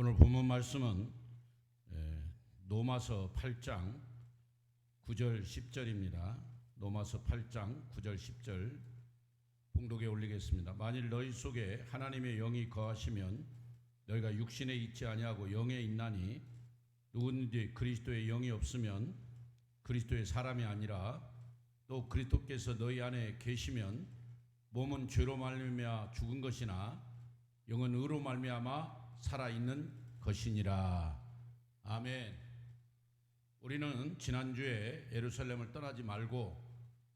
오늘 본문 말씀은 로마서 8장 9절 10절입니다. 로마서 8장 9절 10절 봉독에 올리겠습니다. 만일 너희 속에 하나님의 영이 거하시면 너희가 육신에 있지 아니하고 영에 있나니 누구든지 그리스도의 영이 없으면 그리스도의 사람이 아니라 또 그리스도께서 너희 안에 계시면 몸은 죄로 말미암아 죽은 것이나 영은 의로 말미암아 살아있는 것이니라. 아멘. 우리는 지난주에 예루살렘을 떠나지 말고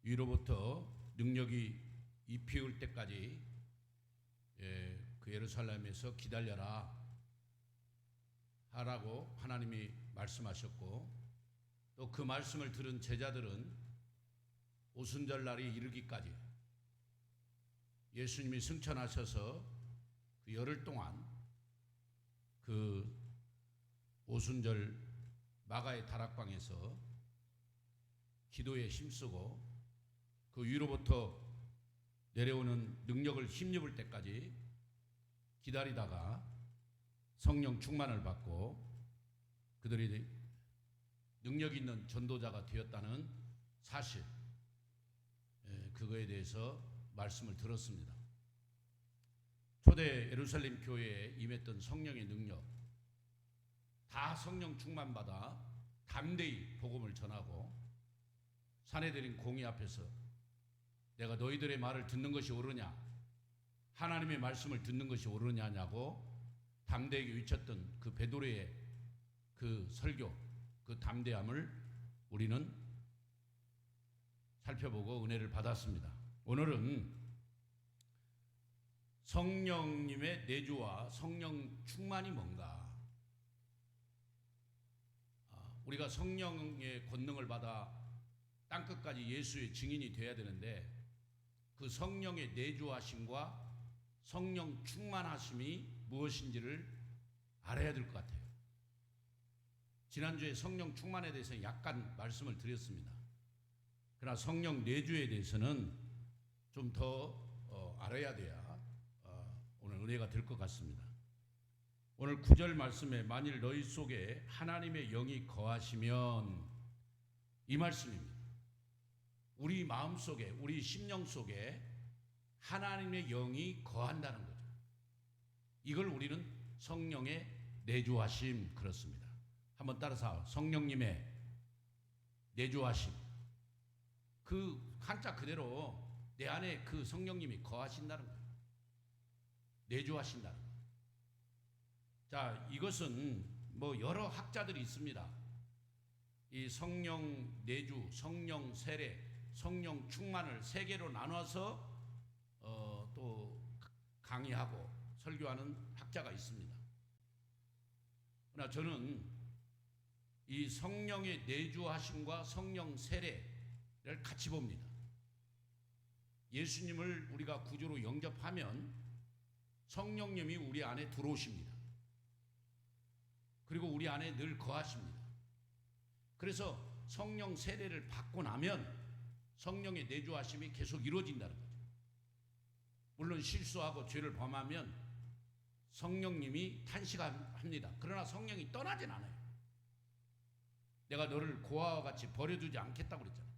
위로부터 능력이 입히울 때까지 그 예루살렘에서 기다려라 하라고 하나님이 말씀하셨고, 또 그 말씀을 들은 제자들은 오순절 날이 이르기까지 예수님이 승천하셔서 그 열흘 동안 그 오순절 마가의 다락방에서 기도에 힘쓰고 그 위로부터 내려오는 능력을 힘입을 때까지 기다리다가 성령 충만을 받고 그들이 능력 있는 전도자가 되었다는 사실, 그거에 대해서 말씀을 들었습니다. 초대 예루살렘 교회에 임했던 성령의 능력, 다 성령 충만받아 담대히 복음을 전하고 사내들인 공의 앞에서 내가 너희들의 말을 듣는 것이 옳으냐, 하나님의 말씀을 듣는 것이 옳으냐냐고 담대하게 외쳤던 그 베드로의 그 설교, 그 담대함을 우리는 살펴보고 은혜를 받았습니다. 오늘은 성령님의 내주와 성령 충만이 뭔가, 우리가 성령의 권능을 받아 땅끝까지 예수의 증인이 되어야 되는데 그 성령의 내주하심과 성령 충만하심이 무엇인지를 알아야 될 것 같아요. 지난주에 성령 충만에 대해서 약간 말씀을 드렸습니다. 그러나 성령 내주에 대해서는 좀 더 알아야 돼야 오늘 은혜가 될 것 같습니다. 오늘 9절 말씀에 만일 너희 속에 하나님의 영이 거하시면, 이 말씀입니다. 우리 마음 속에, 우리 심령 속에 하나님의 영이 거한다는 거죠. 이걸 우리는 성령의 내주하심 그렇습니다. 한번 따라서 성령님의 내주하심, 그 한자 그대로 내 안에 그 성령님이 거하신다는 거예요. 내주하신다는 거예요. 자, 이것은 뭐 여러 학자들이 있습니다. 이 성령 내주, 성령 세례, 성령 충만을 세 개로 나눠서 또 강의하고 설교하는 학자가 있습니다. 그러나 저는 이 성령의 내주하심과 성령 세례를 같이 봅니다. 예수님을 우리가 구주로 영접하면 성령님이 우리 안에 들어오십니다. 그리고 우리 안에 늘 거하십니다. 그래서 성령 세례를 받고 나면 성령의 내주하심이 계속 이루어진다는 거죠. 물론 실수하고 죄를 범하면 성령님이 탄식합니다. 그러나 성령이 떠나진 않아요. 내가 너를 고아와 같이 버려두지 않겠다고 그랬잖아요.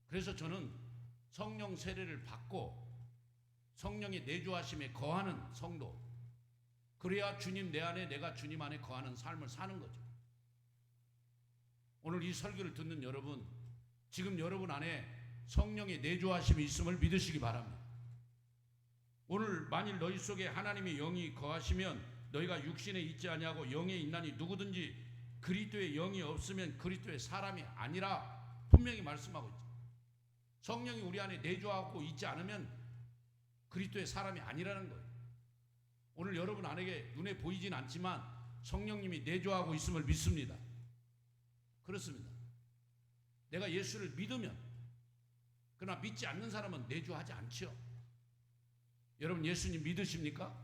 그래서 저는 성령 세례를 받고 성령의 내주하심에 거하는 성도, 그래야 주님 내 안에, 내가 주님 안에 거하는 삶을 사는 거죠. 오늘 이 설교를 듣는 여러분, 지금 여러분 안에 성령의 내주하심이 있음을 믿으시기 바랍니다. 오늘 만일 너희 속에 하나님의 영이 거하시면 너희가 육신에 있지 아니하고 영에 있나니 누구든지 그리스도의 영이 없으면 그리스도의 사람이 아니라 분명히 말씀하고 있죠. 성령이 우리 안에 내주하고 있지 않으면 그리스도의 사람이 아니라는 거예요. 오늘 여러분 안에게 눈에 보이진 않지만 성령님이 내주하고 있음을 믿습니다. 그렇습니다. 내가 예수를 믿으면, 그러나 믿지 않는 사람은 내주하지 않죠. 여러분 예수님 믿으십니까?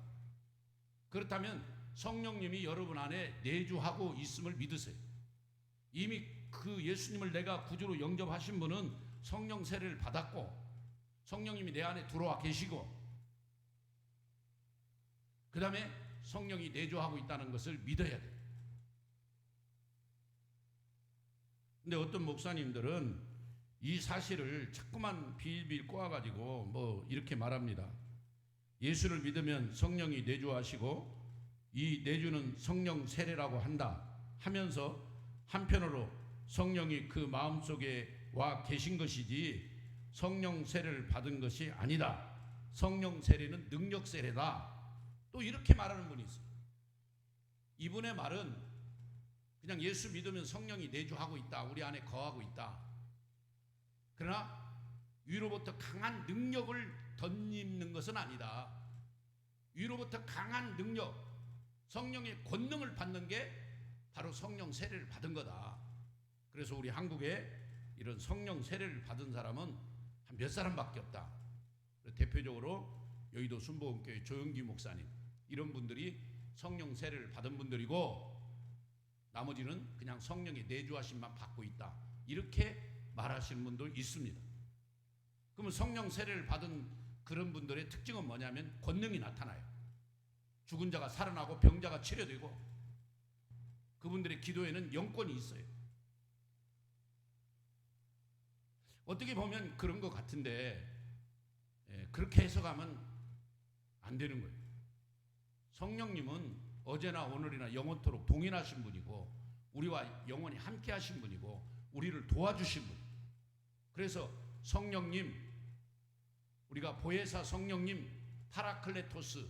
그렇다면 성령님이 여러분 안에 내주하고 있음을 믿으세요. 이미 그 예수님을 내가 구주로 영접하신 분은 성령 세례를 받았고 성령님이 내 안에 들어와 계시고 그 다음에 성령이 내주하고 있다는 것을 믿어야 돼요. 근데 어떤 목사님들은 이 사실을 자꾸만 빌빌 꼬아가지고 뭐 이렇게 말합니다. 예수를 믿으면 성령이 내주하시고 이 내주는 성령 세례라고 한다 하면서 한편으로 성령이 그 마음속에 와 계신 것이지 성령 세례를 받은 것이 아니다. 성령 세례는 능력 세례다. 또 이렇게 말하는 분이 있어요. 이분의 말은 그냥 예수 믿으면 성령이 내주하고 있다. 우리 안에 거하고 있다. 그러나 위로부터 강한 능력을 덧입는 것은 아니다. 위로부터 강한 능력, 성령의 권능을 받는 게 바로 성령 세례를 받은 거다. 그래서 우리 한국에 이런 성령 세례를 받은 사람은 한 몇 사람밖에 없다. 대표적으로 여의도 순복음교회 조영기 목사님, 이런 분들이 성령 세례를 받은 분들이고 나머지는 그냥 성령의 내주하심만 받고 있다. 이렇게 말하시는 분도 있습니다. 그러면 성령 세례를 받은 그런 분들의 특징은 뭐냐면 권능이 나타나요. 죽은 자가 살아나고 병자가 치료되고 그분들의 기도에는 영권이 있어요. 어떻게 보면 그런 것 같은데 그렇게 해석하면 안 되는 거예요. 성령님은 어제나 오늘이나 영원토록 동일하신 분이고 우리와 영원히 함께 하신 분이고 우리를 도와주신 분. 그래서 성령님, 우리가 보혜사 성령님 파라클레토스,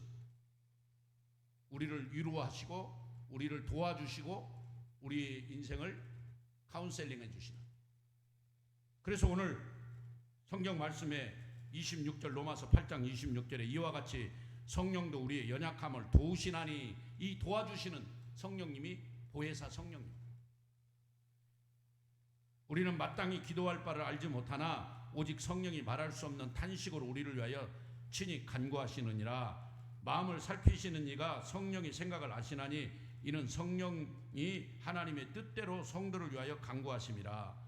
우리를 위로하시고 우리를 도와주시고 우리 인생을 카운셀링 해주시는. 그래서 오늘 성경 말씀에 26절 로마서 8장 26절에 이와 같이 성령도 우리의 연약함을 도우시나니, 이 도와주시는 성령님이 보혜사 성령님. 우리는 마땅히 기도할 바를 알지 못하나 오직 성령이 말할 수 없는 탄식으로 우리를 위하여 친히 간구하시느니라. 마음을 살피시는 이가 성령이 생각을 아시나니 이는 성령이 하나님의 뜻대로 성도를 위하여 간구하심이라.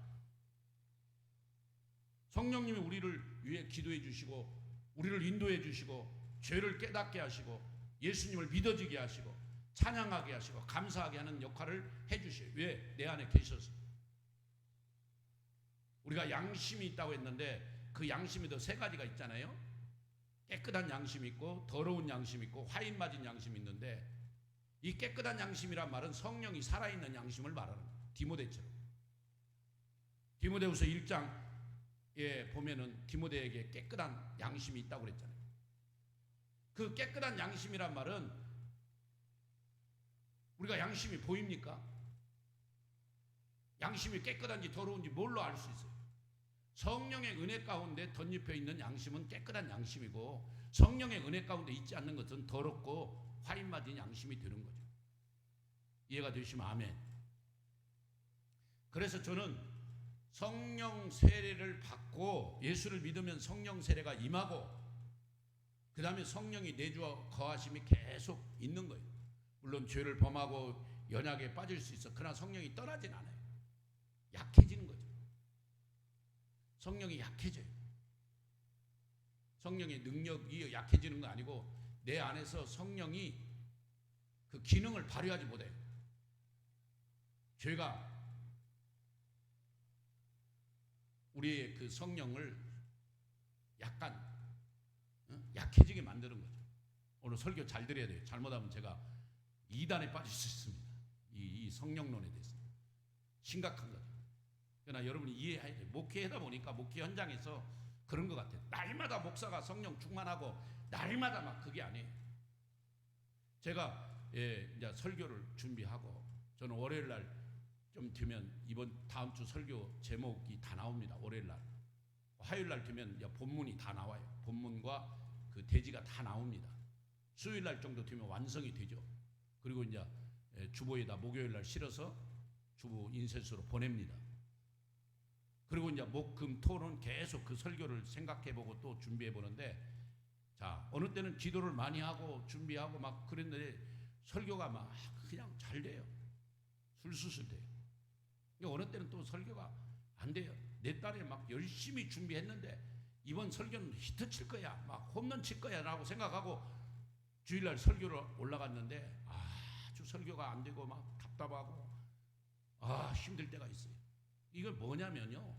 성령님이 우리를 위해 기도해 주시고 우리를 인도해 주시고 죄를 깨닫게 하시고 예수님을 믿어지게 하시고 찬양하게 하시고 감사하게 하는 역할을 해 주셔요. 왜? 내 안에 계셔서. 우리가 양심이 있다고 했는데 그 양심에도 세 가지가 있잖아요. 깨끗한 양심이 있고 더러운 양심이 있고 화인 맞은 양심이 있는데, 이 깨끗한 양심이란 말은 성령이 살아있는 양심을 말하는 거예요. 디모데처럼. 디모데후서 1장에 보면은 디모데에게 깨끗한 양심이 있다고 그랬잖아요. 그 깨끗한 양심이란 말은 우리가 양심이 보입니까? 양심이 깨끗한지 더러운지 뭘로 알 수 있어요? 성령의 은혜 가운데 덧입혀 있는 양심은 깨끗한 양심이고 성령의 은혜 가운데 있지 않는 것은 더럽고 화인 맞은 양심이 되는 거죠. 이해가 되시면 아멘. 그래서 저는 성령 세례를 받고 예수를 믿으면 성령 세례가 임하고 그 다음에 성령이 내주어 거하심이 계속 있는 거예요. 물론 죄를 범하고 연약에 빠질 수 있어. 그러나 성령이 떠나진 않아요. 약해지는 거죠. 성령이 약해져요. 성령의 능력이 약해지는 거 아니고 내 안에서 성령이 그 기능을 발휘하지 못해요. 죄가 우리의 그 성령을 약간 약해지게 만드는 거죠. 오늘 설교 잘 들어야 돼요. 잘못하면 제가 이단에 빠질 수 있습니다. 이 성령론에 대해서 심각한 거죠. 그러나 여러분이 이해해야 돼요. 목회하다 보니까 목회 현장에서 그런 것 같아요. 날마다 목사가 성령 충만하고 날마다 막 그게 아니에요. 제가 이제 설교를 준비하고 저는 월요일 날 좀 되면 이번 다음 주 설교 제목이 다 나옵니다. 월요일 날. 화요일 날 되면 이제 본문이 다 나와요. 본문과 그 대지가 다 나옵니다. 수요일 날 정도 되면 완성이 되죠. 그리고 이제 주보에다 목요일 날 실어서 주보 인쇄소로 보냅니다. 그리고 이제 목, 금, 토는 계속 그 설교를 생각해보고 또 준비해보는데, 자, 어느 때는 기도를 많이 하고 준비하고 막 그랬는데 설교가 막 그냥 잘 돼요. 술수술 돼요. 어느 때는 또 설교가 안 돼요. 내 딸이 막 열심히 준비했는데 이번 설교는 히트 칠 거야, 막 홈런 칠 거야 라고 생각하고 주일날 설교를 올라갔는데 아주 설교가 안 되고 막 답답하고 힘들 때가 있어요. 이걸 뭐냐면요,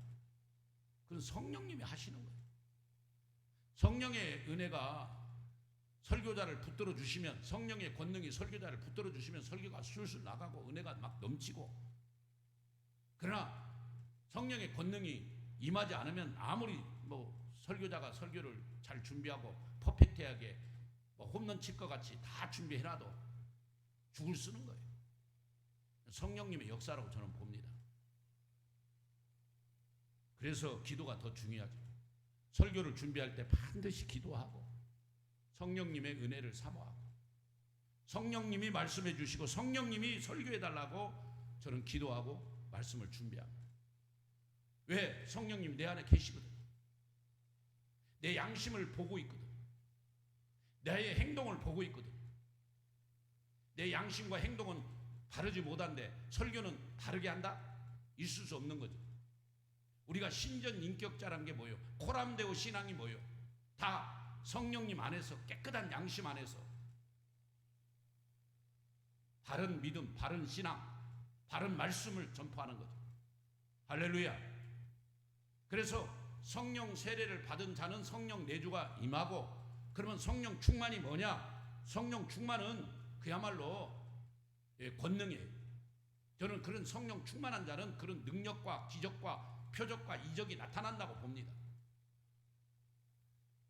그건 성령님이 하시는 거예요. 성령의 은혜가 설교자를 붙들어 주시면, 성령의 권능이 설교자를 붙들어 주시면 설교가 술술 나가고 은혜가 막 넘치고, 그러나 성령의 권능이 임하지 않으면 아무리 설교자가 설교를 잘 준비하고 퍼펙트하게 홈런 칠 것 같이 다 준비해놔도 죽을 쓰는 거예요. 성령님의 역사라고 저는 봅니다. 그래서 기도가 더 중요하죠. 설교를 준비할 때 반드시 기도하고 성령님의 은혜를 사모하고 성령님이 말씀해 주시고 성령님이 설교해 달라고 저는 기도하고 말씀을 준비합니다. 왜? 성령님이 내 안에 계시거든. 내 양심을 보고 있거든. 나의 행동을 보고 있거든. 내 양심과 행동은 다르지 못한데 설교는 다르게 한다? 있을 수 없는 거죠. 우리가 신전 인격자란 게 뭐예요? 코람데오 신앙이 뭐예요? 다 성령님 안에서, 깨끗한 양심 안에서 바른 믿음, 바른 신앙, 바른 말씀을 전파하는 거죠. 할렐루야. 그래서 성령 세례를 받은 자는 성령 내주가 임하고, 그러면 성령 충만이 뭐냐? 성령 충만은 그야말로 권능이에요. 저는 그런 성령 충만한 자는 그런 능력과 기적과 표적과 이적이 나타난다고 봅니다.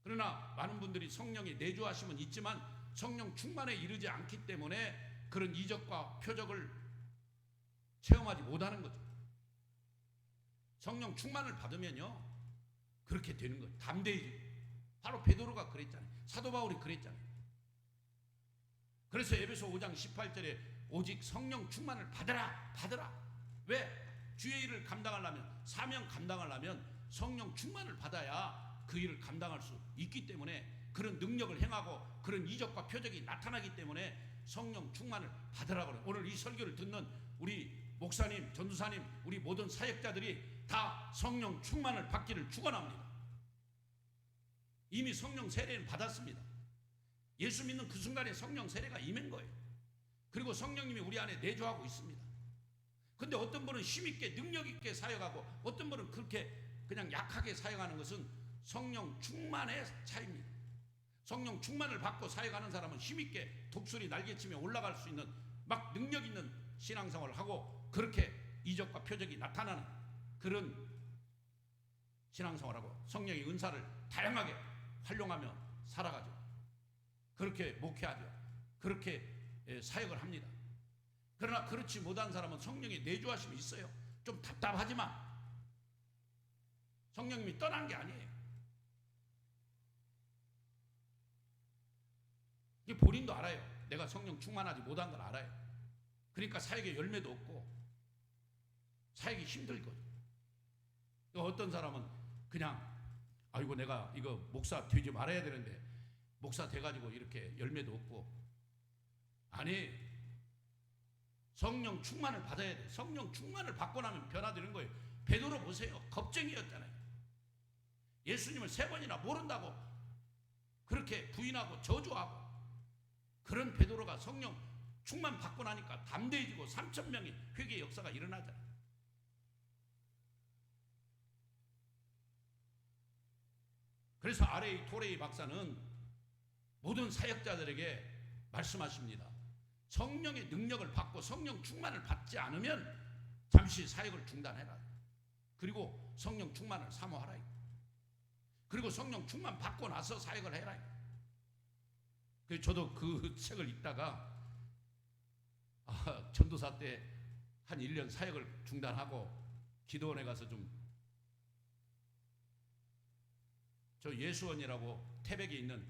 그러나 많은 분들이 성령의 내주하심은 있지만 성령 충만에 이르지 않기 때문에 그런 이적과 표적을 체험하지 못하는 거죠. 성령 충만을 받으면요, 그렇게 되는 거예요. 담대해지고. 바로 베드로가 그랬잖아요. 사도 바울이 그랬잖아요. 그래서 에베소 5장 18절에 오직 성령 충만을 받으라, 받으라. 왜? 주의 일을 감당하려면, 사명 감당하려면 성령 충만을 받아야 그 일을 감당할 수 있기 때문에, 그런 능력을 행하고 그런 이적과 표적이 나타나기 때문에 성령 충만을 받으라고 그래요. 오늘 이 설교를 듣는 우리 목사님, 전도사님, 우리 모든 사역자들이 다 성령 충만을 받기를 축원합니다. 이미 성령 세례는 받았습니다. 예수 믿는 그 순간에 성령 세례가 임한 거예요. 그리고 성령님이 우리 안에 내주하고 있습니다. 근데 어떤 분은 힘있게 능력있게 사역하고 어떤 분은 그렇게 그냥 약하게 사역하는 것은 성령 충만의 차이입니다. 성령 충만을 받고 사역하는 사람은 힘있게 독수리 날개치며 올라갈 수 있는 막 능력 있는 신앙생활을 하고 그렇게 이적과 표적이 나타나는 그런 신앙생활하고 성령의 은사를 다양하게 활용하며 살아가죠. 그렇게 목회하죠. 그렇게 사역을 합니다. 그러나 그렇지 못한 사람은 성령의 내주하심이 있어요. 좀 답답하지만 성령님이 떠난 게 아니에요. 이게 본인도 알아요. 내가 성령 충만하지 못한 걸 알아요. 그러니까 사역에 열매도 없고 사역이 힘들거든. 어떤 사람은 그냥 아이고 내가 이거 목사 되지 말아야 되는데 목사 돼가지고 이렇게 열매도 없고. 아니, 성령 충만을 받아야 돼. 성령 충만을 받고 나면 변화되는 거예요. 베드로 보세요. 겁쟁이였잖아요. 예수님을 3번이나 모른다고 그렇게 부인하고 저주하고. 그런 베드로가 성령 충만 받고 나니까 담대해지고 3,000명의 회개 역사가 일어나잖아요. 그래서 R.A. 토레이 박사는 모든 사역자들에게 말씀하십니다. 성령의 능력을 받고 성령 충만을 받지 않으면 잠시 사역을 중단해라. 그리고 성령 충만을 사모하라. 그리고 성령 충만 받고 나서 사역을 해라. 그래서 저도 그 책을 읽다가 전도사 때 한 1년 사역을 중단하고 기도원에 가서 저 예수원이라고 태백에 있는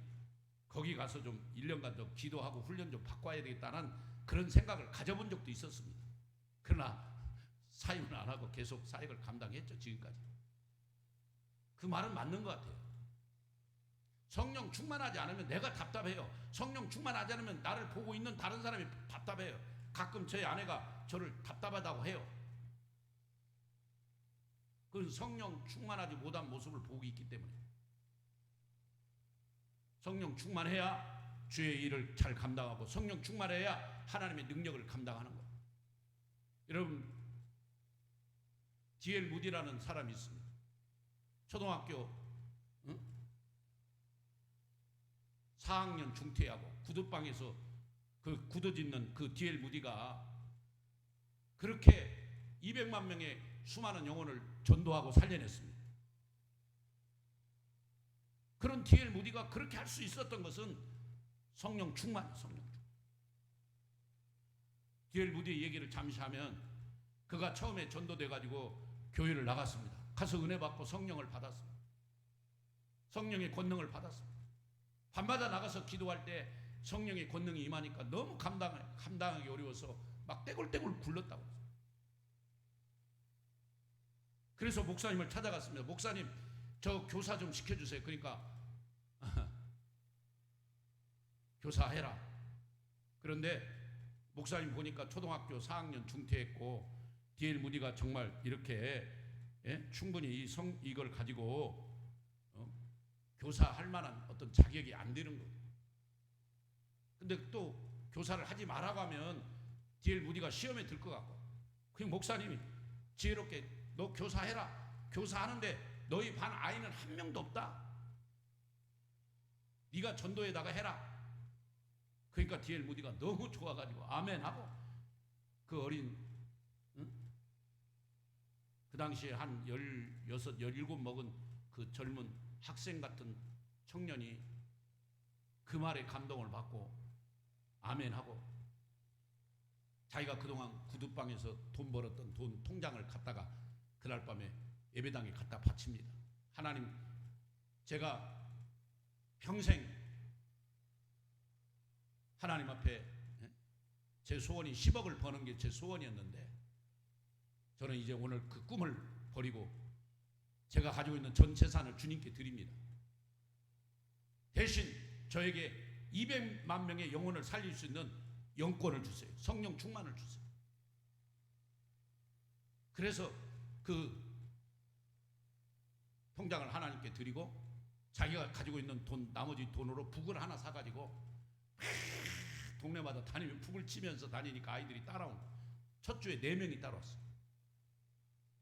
거기 가서 좀 1년간 좀 기도하고 훈련 좀 받고 와야 되겠다는 그런 생각을 가져본 적도 있었습니다. 그러나 사임은 안 하고 계속 사역을 감당했죠. 지금까지. 그 말은 맞는 것 같아요. 성령 충만하지 않으면 내가 답답해요. 성령 충만하지 않으면 나를 보고 있는 다른 사람이 답답해요. 가끔 저희 아내가 저를 답답하다고 해요. 그건 성령 충만하지 못한 모습을 보고 있기 때문에. 성령 충만해야 주의 일을 잘 감당하고 성령 충만해야 하나님의 능력을 감당하는 거예요. 여러분, D.L. 무디라는 사람이 있습니다. 초등학교 4학년 중퇴하고 구두방에서 그 구두 짓는 그 D.L. 무디가 그렇게 200만 명의 수많은 영혼을 전도하고 살려냈습니다. 그런 D.L. 무디가 그렇게 할 수 있었던 것은 성령 충만, 성령 충만. D.L. 무디의 얘기를 잠시 하면 그가 처음에 전도돼가지고 교회를 나갔습니다. 가서 은혜 받고 성령을 받았습니다. 성령의 권능을 받았습니다. 밤마다 나가서 기도할 때 성령의 권능이 임하니까 너무 감당하기 어려워서 막 떼굴떼굴 굴렀다고 했어요. 그래서 목사님을 찾아갔습니다. 목사님, 저 교사 좀 시켜주세요. 그러니까 교사해라. 그런데 목사님 보니까 초등학교 4학년 중퇴했고 D.L. 무디가 정말 이렇게 충분히 이걸 가지고 교사할 만한 어떤 자격이 안 되는 거예요. 근데 또 교사를 하지 말라고 하면 D.L. 무디가 시험에 들 것 같고, 그냥 목사님이 지혜롭게 너 교사해라. 교사하는데 너희 반 아이는 한 명도 없다. 네가 전도에다가 해라. 그러니까 D.L. 무디가 너무 좋아가지고 아멘 하고 그 어린 그 당시에 한 16, 17 먹은 그 젊은 학생 같은 청년이 그 말에 감동을 받고 아멘 하고 자기가 그동안 구두방에서 돈 벌었던 돈 통장을 갖다가 그날 밤에 예배당에 갖다 바칩니다. 하나님, 제가 평생 하나님 앞에 제 소원이 10억을 버는 게 제 소원이었는데 저는 이제 오늘 그 꿈을 버리고 제가 가지고 있는 전 재산을 주님께 드립니다. 대신 저에게 200만 명의 영혼을 살릴 수 있는 영권을 주세요. 성령 충만을 주세요. 그래서 그 통장을 하나님께 드리고 자기가 가지고 있는 돈, 나머지 돈으로 북을 하나 사가지고 동네마다 다니면 북을 치면서 다니니까 아이들이 따라온 거예요. 첫 주에 4명이 따라왔어요.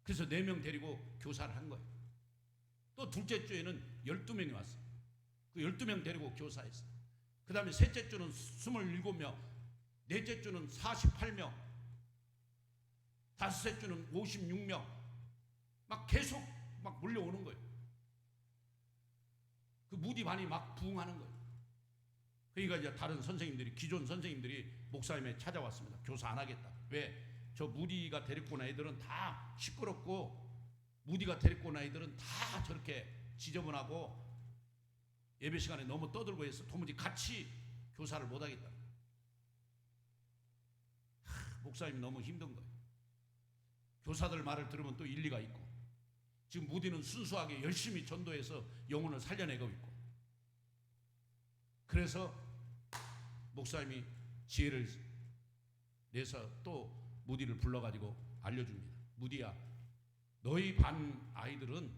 그래서 4명 데리고 교사를 한 거예요. 또 둘째 주에는 12명이 왔어요. 그 12명 데리고 교사했어요. 그 다음에 셋째 주는 27명, 넷째 주는 48명, 다섯째 주는 56명, 막 계속 막 몰려오는 거예요. 그 무디 반이 막 부흥하는 거예요. 그러니까 이제 다른 선생님들이, 기존 선생님들이 목사님에 찾아왔습니다. 교사 안 하겠다. 왜? 저 무디가 데리고 온 아이들은 다 시끄럽고 무디가 데리고 온 아이들은 다 저렇게 지저분하고 예배 시간에 너무 떠들고 해서 도무지 같이 교사를 못 하겠다. 목사님이 너무 힘든 거예요. 교사들 말을 들으면 또 일리가 있고, 지금 무디는 순수하게 열심히 전도해서 영혼을 살려내고 있고, 그래서 목사님이 지혜를 내서 또 무디를 불러가지고 알려줍니다. 무디야, 너희 반 아이들은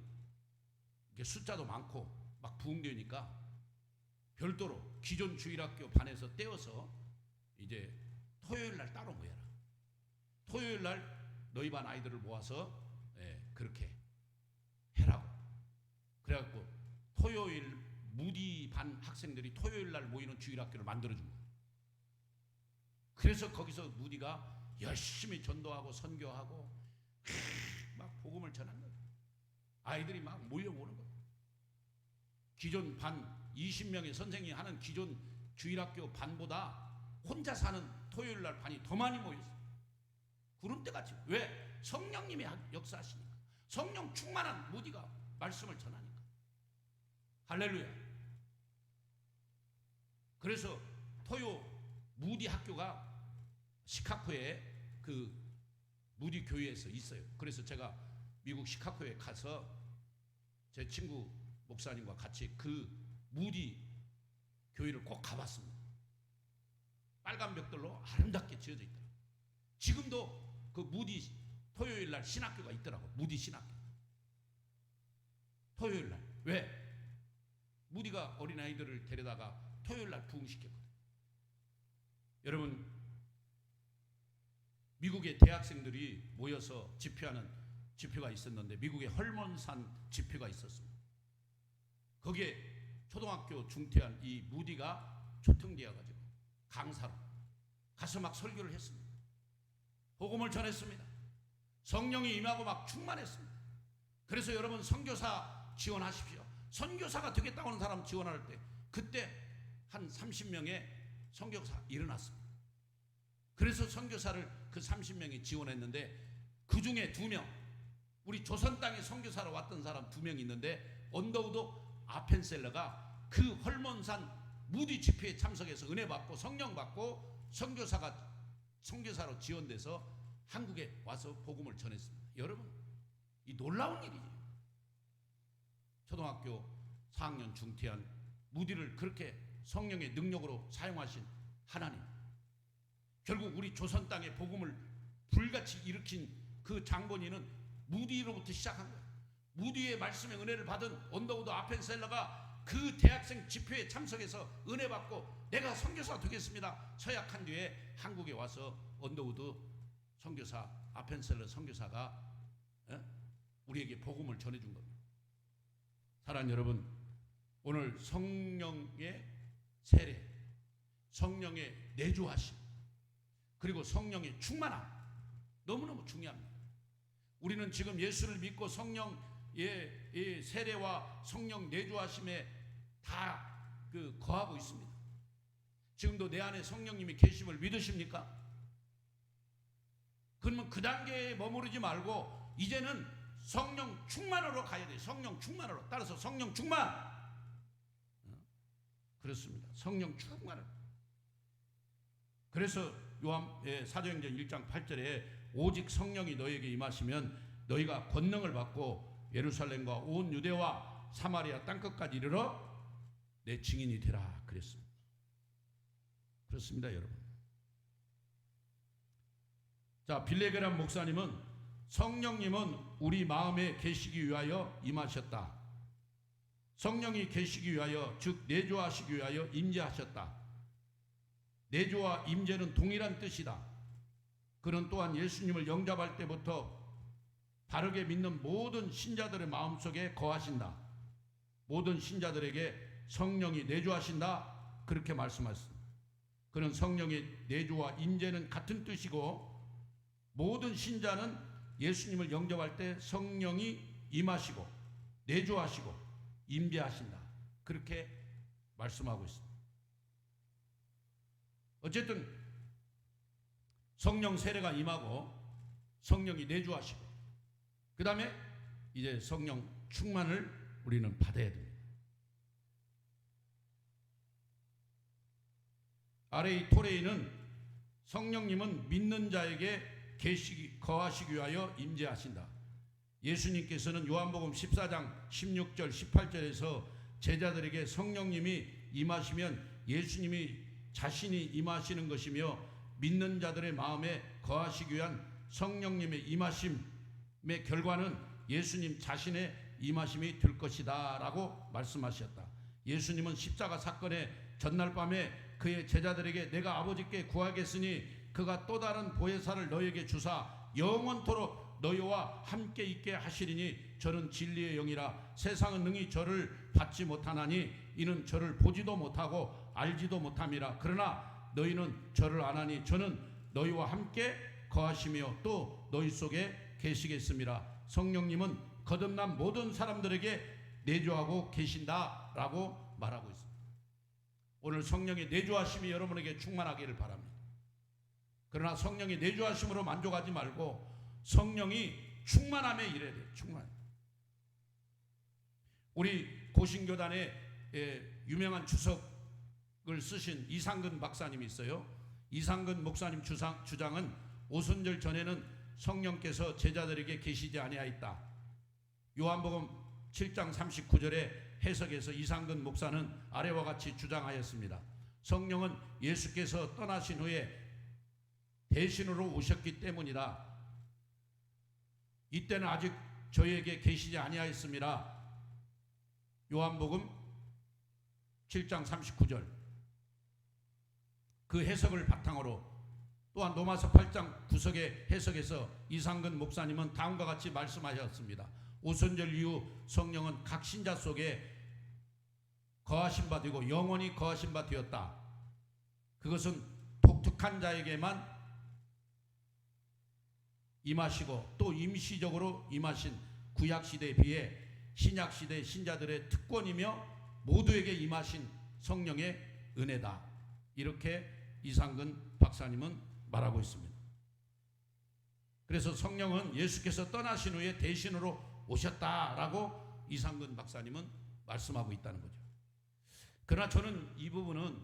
이게 숫자도 많고 막 부흥되니까 별도로 기존 주일학교 반에서 떼어서 이제 토요일날 따로 모여라. 토요일날 너희 반 아이들을 모아서 그렇게 해라고. 그래갖고 토요일 무디 반 학생들이 토요일날 모이는 주일학교를 만들어준 거예요. 그래서 거기서 무디가 열심히 전도하고 선교하고 막 복음을 전한 거예요. 아이들이 막 몰려오는 거예요. 기존 반 20명의 선생님이 하는 기존 주일학교 반보다 혼자 사는 토요일날 반이 더 많이 모였어요. 구름대같이. 왜? 성령님이 역사하시니까. 성령 충만한 무디가 말씀을 전하니까. 할렐루야. 그래서 토요 무디 학교가 시카고에 그 무디 교회에서 있어요. 그래서 제가 미국 시카고에 가서 제 친구 목사님과 같이 그 무디 교회를 꼭 가봤습니다. 빨간 벽돌로 아름답게 지어져 있더라고요. 지금도 그 무디 토요일날 신학교가 있더라고요. 무디 신학교. 토요일날. 왜? 무디가 어린아이들을 데려다가 토요일 날 부흥시켰거든요. 여러분, 미국의 대학생들이 모여서 집회하는 집회가 있었는데 미국의 헐몬산 집회가 있었습니다. 거기에 초등학교 중퇴한 이 무디가 초청되어가지고 강사로 가서 막 설교를 했습니다. 복음을 전했습니다. 성령이 임하고 막 충만했습니다. 그래서 여러분, 선교사 지원하십시오. 선교사가 되겠다고 하는 사람 지원할 때 그때 한 30명의 선교사 일어났습니다. 그래서 선교사를 그 30명이 지원했는데 그 중에 2명, 우리 조선 땅에 선교사로 왔던 사람 2명 있는데 언더우드 아펜셀러가 그 헐몬산 무디 집회에 참석해서 은혜 받고 성령 받고 선교사로 지원돼서 한국에 와서 복음을 전했습니다. 여러분, 이 놀라운 일이에요. 초등학교 4학년 중퇴한 무디를 그렇게 성령의 능력으로 사용하신 하나님, 결국 우리 조선 땅에 복음을 불같이 일으킨 그 장본인은 무디로부터 시작한 거예요. 무디의 말씀의 은혜를 받은 언더우드 아펜셀러가 그 대학생 집회에 참석해서 은혜 받고 내가 선교사 되겠습니다 서약한 뒤에 한국에 와서 언더우드 선교사 아펜셀러 선교사가 우리에게 복음을 전해준 겁니다. 사랑하는 여러분, 오늘 성령의 세례, 성령의 내주하심, 그리고 성령의 충만함 너무너무 중요합니다. 우리는 지금 예수를 믿고 성령의 세례와 성령 내주하심에 다 거하고 있습니다. 지금도 내 안에 성령님이 계심을 믿으십니까? 그러면 그 단계에 머무르지 말고 이제는 성령 충만으로 가야 돼요. 성령 충만으로. 따라서 성령 충만. 그렇습니다. 성령 충만으로. 그래서 사도행전 1장 8절에 오직 성령이 너에게 임하시면 너희가 권능을 받고 예루살렘과 온 유대와 사마리아 땅끝까지 이르러 내 증인이 되라 그랬습니다. 그렇습니다, 여러분. 자, 빌레그람 목사님은 성령님은 우리 마음에 계시기 위하여 임하셨다. 성령이 계시기 위하여, 즉 내주하시기 위하여 임재하셨다. 내주와 임재는 동일한 뜻이다. 그는 또한 예수님을 영접할 때부터 바르게 믿는 모든 신자들의 마음속에 거하신다. 모든 신자들에게 성령이 내주하신다. 그렇게 말씀하셨습니다. 그는 성령의 내주와 임재는 같은 뜻이고 모든 신자는 예수님을 영접할 때 성령이 임하시고 내주하시고 임재하신다. 그렇게 말씀하고 있습니다. 어쨌든 성령 세례가 임하고 성령이 내주하시고 그 다음에 이제 성령 충만을 우리는 받아야 됩니다. R.A. 토레이는 성령님은 믿는 자에게 거하시기 위하여 임재하신다. 예수님께서는 요한복음 14장 16절 18절에서 제자들에게 성령님이 임하시면 예수님이 자신이 임하시는 것이며 믿는 자들의 마음에 거하시기 위한 성령님의 임하심의 결과는 예수님 자신의 임하심이 될 것이다 라고 말씀하셨다. 예수님은 십자가 사건의 전날 밤에 그의 제자들에게 내가 아버지께 구하겠으니 그가 또 다른 보혜사를 너에게 주사 영원토록 너희와 함께 있게 하시리니 저는 진리의 영이라 세상은 능히 저를 받지 못하나니 이는 저를 보지도 못하고 알지도 못함이라. 그러나 너희는 저를 아나니 저는 너희와 함께 거하시며 또 너희 속에 계시겠습니다. 성령님은 거듭난 모든 사람들에게 내주하고 계신다라고 말하고 있습니다. 오늘 성령의 내주하심이 여러분에게 충만하기를 바랍니다. 그러나 성령의 내주하심으로 만족하지 말고 성령이 충만함에 이래야 돼요. 충만. 우리 고신교단의 유명한 주석을 쓰신 이상근 박사님이 있어요. 이상근 목사님 주장은 오순절 전에는 성령께서 제자들에게 계시지 아니하였다. 요한복음 7장 39절에 해석에서 이상근 목사는 아래와 같이 주장하였습니다. 성령은 예수께서 떠나신 후에 대신으로 오셨기 때문이다. 이때는 아직 저희에게 계시지 아니하였습니다. 요한복음 7장 39절. 그 해석을 바탕으로 또한 로마서 8장 구석의 해석에서 이상근 목사님은 다음과 같이 말씀하셨습니다. 오순절 이후 성령은 각 신자 속에 거하신 바 되고 영원히 거하신 바 되었다. 그것은 독특한 자에게만 임하시고 또 임시적으로 임하신 구약시대에 비해 신약시대 신자들의 특권이며 모두에게 임하신 성령의 은혜다. 이렇게 이상근 박사님은 말하고 있습니다. 그래서 성령은 예수께서 떠나신 후에 대신으로 오셨다라고 이상근 박사님은 말씀하고 있다는 거죠. 그러나 저는 이 부분은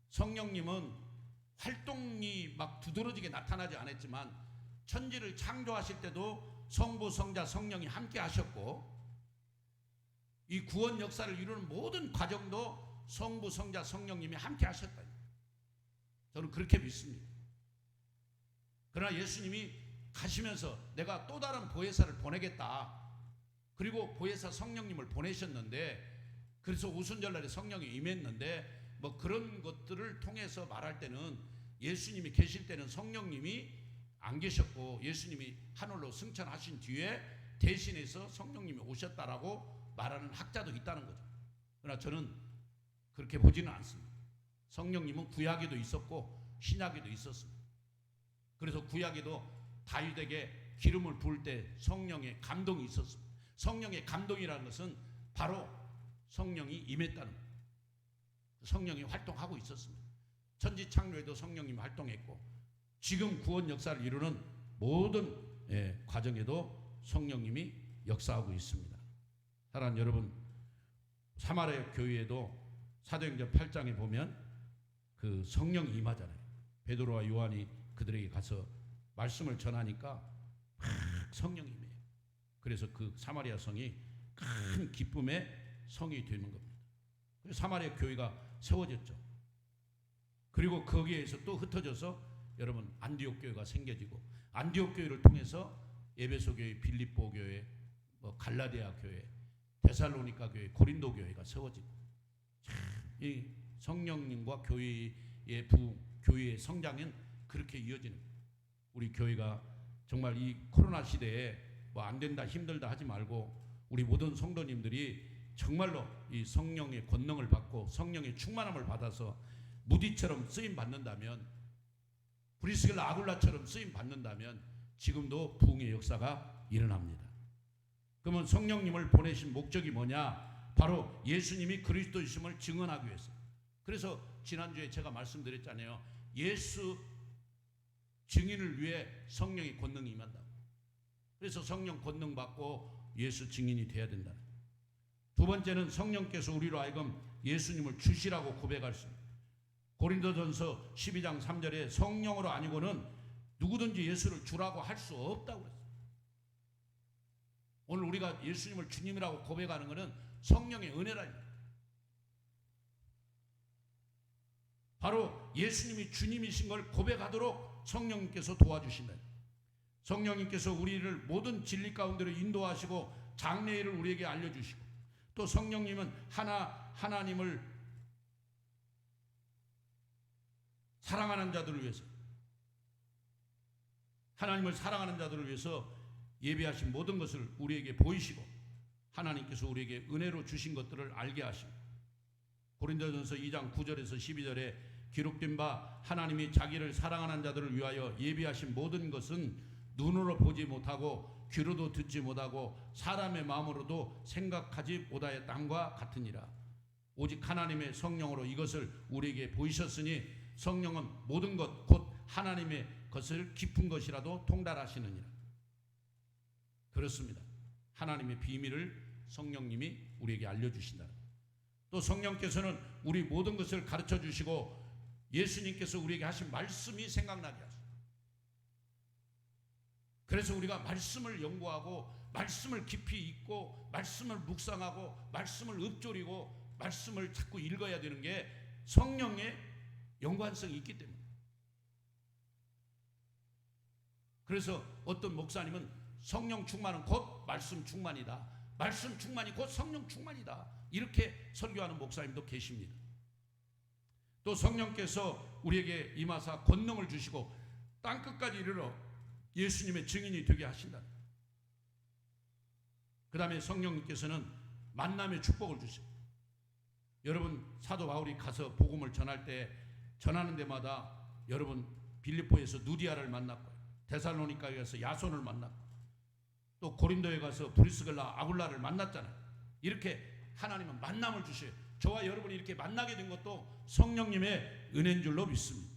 성령님은 활동이 막 두드러지게 나타나지 않았지만 천지를 창조하실 때도 성부, 성자, 성령이 함께 하셨고 이 구원 역사를 이루는 모든 과정도 성부, 성자, 성령님이 함께 하셨다. 저는 그렇게 믿습니다. 그러나 예수님이 가시면서 내가 또 다른 보혜사를 보내겠다. 그리고 보혜사 성령님을 보내셨는데 그래서 오순절날에 성령이 임했는데 뭐 그런 것들을 통해서 말할 때는 예수님이 계실 때는 성령님이 안 계셨고 예수님이 하늘로 승천하신 뒤에 대신해서 성령님이 오셨다라고 말하는 학자도 있다는 거죠. 그러나 저는 그렇게 보지는 않습니다. 성령님은 구약에도 있었고 신약에도 있었습니다. 그래서 구약에도 다윗에게 기름을 부을 때 성령의 감동이 있었습니다. 성령의 감동이라는 것은 바로 성령이 임했다는 거예요. 성령이 활동하고 있었습니다. 천지 창조에도 성령님이 활동했고 지금 구원 역사를 이루는 모든 과정에도 성령님이 역사하고 있습니다. 사랑하는 여러분, 사마리아 교회에도 사도행전 8장에 보면 그 성령이 임하잖아요. 베드로와 요한이 그들에게 가서 말씀을 전하니까 막 성령이 임해요. 그래서 그 사마리아 성이 큰 기쁨의 성이 되는 겁니다. 그래서 사마리아 교회가 세워졌죠. 그리고 거기에서 또 흩어져서 여러분 안디옥 교회가 생겨지고 안디옥 교회를 통해서 에베소 교회, 빌립보 교회, 갈라디아 교회, 데살로니가 교회, 고린도 교회가 세워지고 이 성령님과 교회의 교회의 성장은 그렇게 이어지는 거예요. 우리 교회가 정말 이 코로나 시대에 뭐 안 된다 힘들다 하지 말고 우리 모든 성도님들이 정말로 이 성령의 권능을 받고 성령의 충만함을 받아서 무디처럼 쓰임 받는다면 브리스길라 아굴라처럼 쓰임 받는다면 지금도 부흥의 역사가 일어납니다. 그러면 성령님을 보내신 목적이 뭐냐? 바로 예수님이 그리스도이심을 증언하기 위해서. 그래서 지난주에 제가 말씀드렸잖아요. 예수 증인을 위해 성령의 권능이 임한다. 그래서 성령 권능 받고 예수 증인이 돼야 된다. 두 번째는 성령께서 우리로 하여금 예수님을 주시라고 고백할 수 있습니다. 고린도전서 12장 3절에 성령으로 아니고는 누구든지 예수를 주라고 할 수 없다고 그랬어요. 오늘 우리가 예수님을 주님이라고 고백하는 것은 성령의 은혜랍니다. 바로 예수님이 주님이신 걸 고백하도록 성령님께서 도와주신다. 성령님께서 우리를 모든 진리 가운데로 인도하시고 장래일을 우리에게 알려주시고 또 성령님은 하나님을 사랑하는 자들을 위해서 하나님을 사랑하는 자들을 위해서 예비하신 모든 것을 우리에게 보이시고 하나님께서 우리에게 은혜로 주신 것들을 알게 하시고 고린도전서 2장 9절에서 12절에 기록된 바 하나님이 자기를 사랑하는 자들을 위하여 예비하신 모든 것은 눈으로 보지 못하고 귀로도 듣지 못하고 사람의 마음으로도 생각하지 못하였다함과 같으니라. 오직 하나님의 성령으로 이것을 우리에게 보이셨으니 성령은 모든 것 곧 하나님의 것을 깊은 것이라도 통달하시느니라. 그렇습니다. 하나님의 비밀을 성령님이 우리에게 알려주신다. 또 성령께서는 우리 모든 것을 가르쳐 주시고 예수님께서 우리에게 하신 말씀이 생각나게 하십니다. 그래서 우리가 말씀을 연구하고 말씀을 깊이 읽고 말씀을 묵상하고 말씀을 읊조리고 말씀을 자꾸 읽어야 되는 게 성령의 연관성이 있기 때문에. 그래서 어떤 목사님은 성령 충만은 곧 말씀 충만이다. 말씀 충만이 곧 성령 충만이다. 이렇게 설교하는 목사님도 계십니다. 또 성령께서 우리에게 임하사 권능을 주시고 땅끝까지 이르러 예수님의 증인이 되게 하신다. 그 다음에 성령님께서는 만남의 축복을 주시고, 여러분 사도 바울이 가서 복음을 전할 때 전하는 데마다 여러분 빌립보에서 누디아를 만났고, 데살로니가에 가서 야손을 만났고, 또 고린도에 가서 브리스글라 아굴라를 만났잖아요. 이렇게 하나님은 만남을 주셔요. 저와 여러분이 이렇게 만나게 된 것도 성령님의 은혜인 줄로 믿습니다.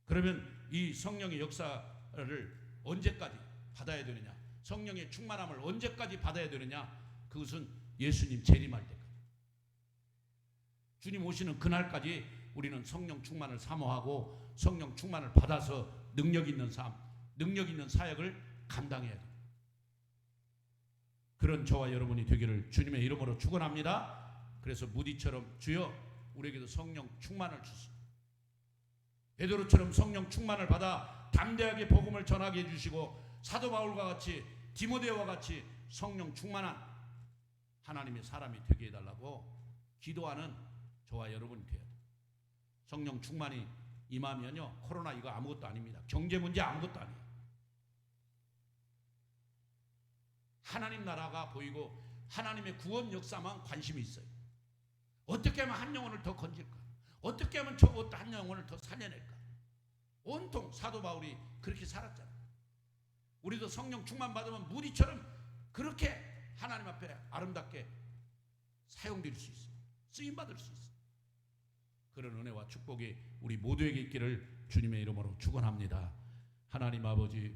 그러면 이 성령의 역사를 언제까지 받아야 되느냐, 성령의 충만함을 언제까지 받아야 되느냐, 그것은 예수님 재림할 때까지, 주님 오시는 그날까지 우리는 성령 충만을 사모하고 성령 충만을 받아서 능력 있는 삶, 능력 있는 사역을 감당해야 됩니다. 그런 저와 여러분이 되기를 주님의 이름으로 축원합니다. 그래서 무디처럼 주여 우리에게도 성령 충만을 주시고, 베드로처럼 성령 충만을 받아 담대하게 복음을 전하게 해주시고, 사도 바울과 같이 디모데와 같이 성령 충만한 하나님의 사람이 되게 해달라고 기도하는 저와 여러분이 되어야 돼요. 성령 충만이 임하면요, 코로나 이거 아무것도 아닙니다. 경제 문제 아무것도 아니에요. 하나님 나라가 보이고 하나님의 구원 역사만 관심이 있어요. 어떻게 하면 한 영혼을 더 건질까? 어떻게 하면 저 한 영혼을 더 살려낼까? 온통 사도 바울이 그렇게 살았잖아요. 우리도 성령 충만 받으면 무디처럼 그렇게 하나님 앞에 아름답게 사용될 수 있어요. 쓰임받을 수 있어요. 그런 은혜와 축복이 우리 모두에게 있기를 주님의 이름으로 축원합니다. 하나님 아버지,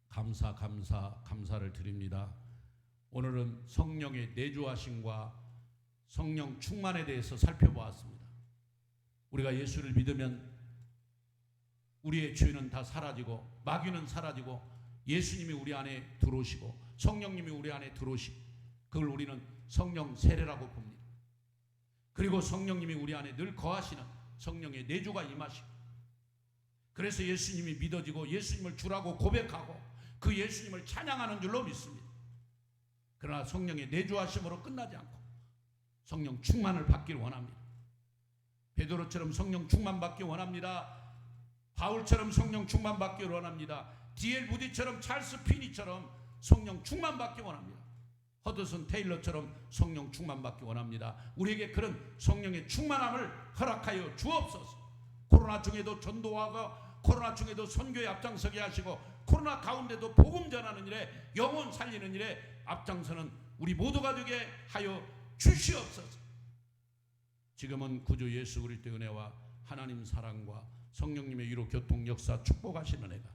감사를 드립니다. 오늘은 성령의 내주하심과 성령 충만에 대해서 살펴보았습니다. 우리가 예수를 믿으면 우리의 죄는 다 사라지고 마귀는 사라지고 예수님이 우리 안에 들어오시고 성령님이 우리 안에 들어오시고, 그걸 우리는 성령 세례라고 봅니다. 그리고 성령님이 우리 안에 늘 거하시는 성령의 내주가 임하시고, 그래서 예수님이 믿어지고 예수님을 주라고 고백하고 그 예수님을 찬양하는 줄로 믿습니다. 그러나 성령의 내주하심으로 끝나지 않고 성령 충만을 받기를 원합니다. 베드로처럼 성령 충만 받기 원합니다. 바울처럼 성령 충만 받기를 원합니다. D.L. 무디처럼 찰스 피니처럼 성령 충만 받기 원합니다. 허드슨 테일러처럼 성령 충만 받기 원합니다. 우리에게 그런 성령의 충만함을 허락하여 주옵소서. 코로나 중에도 전도하고 코로나 중에도 선교에 앞장서게 하시고, 코로나 가운데도 복음 전하는 일에, 영혼 살리는 일에 앞장서는 우리 모두가 되게 하여 주시옵소서. 지금은 구주 예수 그리스도의 은혜와 하나님 사랑과 성령님의 위로 교통 역사 축복하시는 은혜가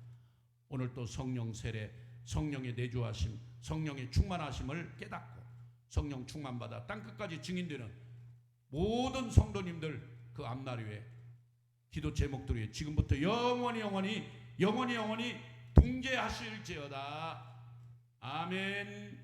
오늘 또 성령 세례, 성령의 내주하심, 성령의 충만하심을 깨닫고 성령 충만받아 땅끝까지 증인되는 모든 성도님들 그 앞날 위에 기도 제목들 위에 지금부터 영원히 동재하실지어다. 아멘.